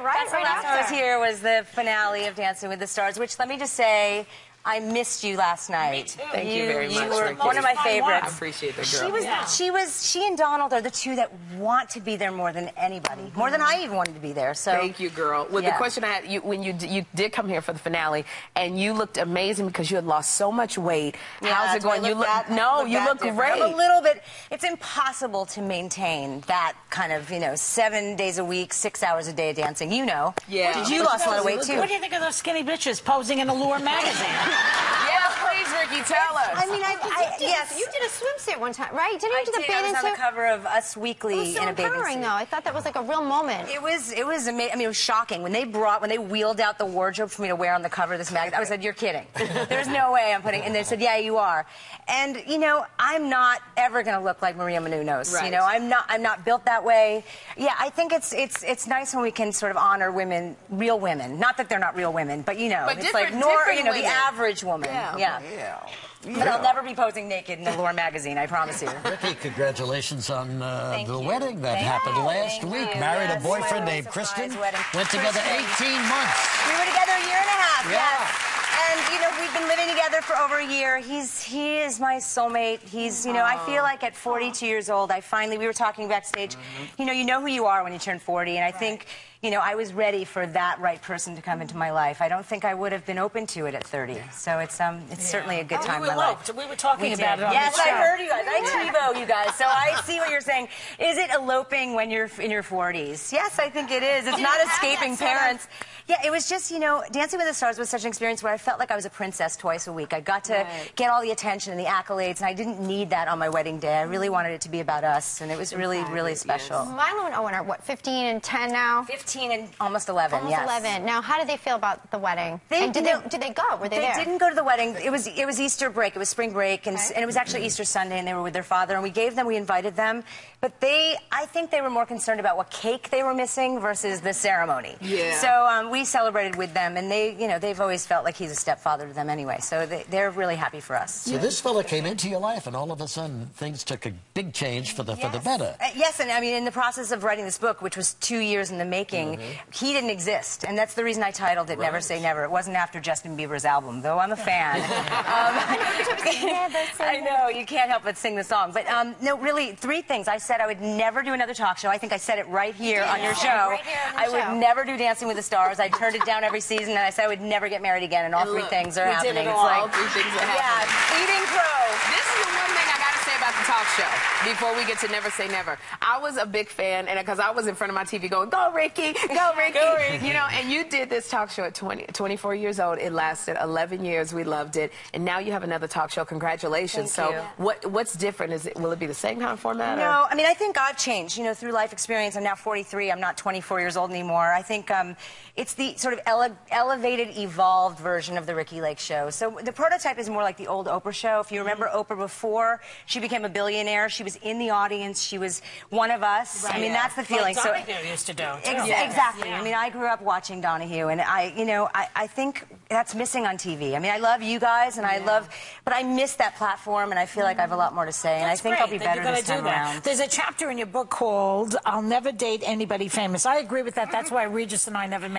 right? That's the last time I was here was the finale of Dancing with the Stars, which, let me just say, I missed you last night. Thank you very much. You were one of my favorites. I appreciate that, girl. She and Donald are the two that want to be there more than anybody, more than I even wanted to be there. So thank you, girl. Well, the question I had, when you did come here for the finale, and you looked amazing because you had lost so much weight. Yeah, how's it going? You look you look great. I'm a little bit. It's impossible to maintain that kind of 7 days a week, 6 hours a day of dancing. Yeah. Did you lost a lot of weight too? What do you think of those skinny bitches posing in Allure magazine? Yeah, please, Ricki, tell us. I mean, yes, you did a swimsuit one time, right? Didn't you do the bathing suit? I was on the cover of Us Weekly in a bathing suit. Though. I thought that was like a real moment. It was amazing. I mean, it was shocking when they wheeled out the wardrobe for me to wear on the cover of this magazine. I said, "You're kidding. There's no way I'm putting." And they said, "Yeah, you are." And I'm not ever going to look like Maria Menounos. Right. I'm not built that way. Yeah, I think it's nice when we can sort of honor women, real women. Not that they're not real women, but it's like the average woman. Yeah. But I'll never be posing naked in Allure magazine, I promise you. Ricki, congratulations on the wedding that happened last week. Married a boyfriend named Kristen. Went together 18 months. We were together a year and a half, yes. And, we've been living together for over a year. He is my soulmate. He's, I feel like at 42 years old, we were talking backstage, you know who you are when you turn 40, and I think, I was ready for that right person to come into my life. I don't think I would have been open to it at 30. So it's certainly a good time in my life. We were talking about it on Yes, the show. I heard you guys. I TiVo you guys. So I see what you're saying. Is it eloping when you're in your 40s? Yes, I think it is. It's not escaping parents. Yeah, it was just, Dancing with the Stars was such an experience where I felt like I was a princess twice a week. I got to get all the attention and the accolades, and I didn't need that on my wedding day. I really wanted it to be about us, and it was really, really special. Milo and Owen are, what, 15 and 10 now? 15 and almost 11, Almost 11. Now, how did they feel about the wedding? Did they go? Were they there? They didn't go to the wedding. It was Easter break. It was spring break, and it was actually Easter Sunday, and they were with their father, and we invited them. But I think they were more concerned about what cake they were missing versus the ceremony. Yeah. So we celebrated with them, and they've always felt like he's a stepfather to them anyway. So they're really happy for us. So this fella came into your life, and all of a sudden things took a big change for the better. Yes, and I mean in the process of writing this book, which was 2 years in the making, he didn't exist, and that's the reason I titled it "Never Say Never." It wasn't after Justin Bieber's album, though I'm a fan. I know you can't help but sing the song, but no, really 3 things. I said I would never do another talk show. I think I said it right here on your show. Right here on the show. Would never do Dancing with the Stars. I turned it down every season, and I said I would never get married again, and all 3 things are happening. Did it all. It's like, all 3 things are happening. Yeah, eating crow. This is the one thing I got to say about the talk show before we get to Never Say Never. I was a big fan, and because I was in front of my TV going, "Go Ricki, go Ricki," Go Ricki. And you did this talk show at 24 years old. It lasted 11 years. We loved it, and now you have another talk show. Congratulations! Thank you. What's different? Will it be the same kind of format? No, I mean I think I've changed. Through life experience. I'm now 43. I'm not 24 years old anymore. I think it's the sort of elevated, evolved version of the Ricki Lake show. So the prototype is more like the old Oprah show. If you remember Oprah before she became a billionaire, she was in the audience. She was one of us. Right. I mean, that's the feeling. Like Donahue used to do. Exactly. Yeah. I mean, I grew up watching Donahue, and I think that's missing on TV. I mean, I love you guys, and but I miss that platform, and I feel like I have a lot more to say, and I think I'll be better this time around. There's a chapter in your book called "I'll Never Date Anybody Famous." I agree with that. That's why Regis and I never met.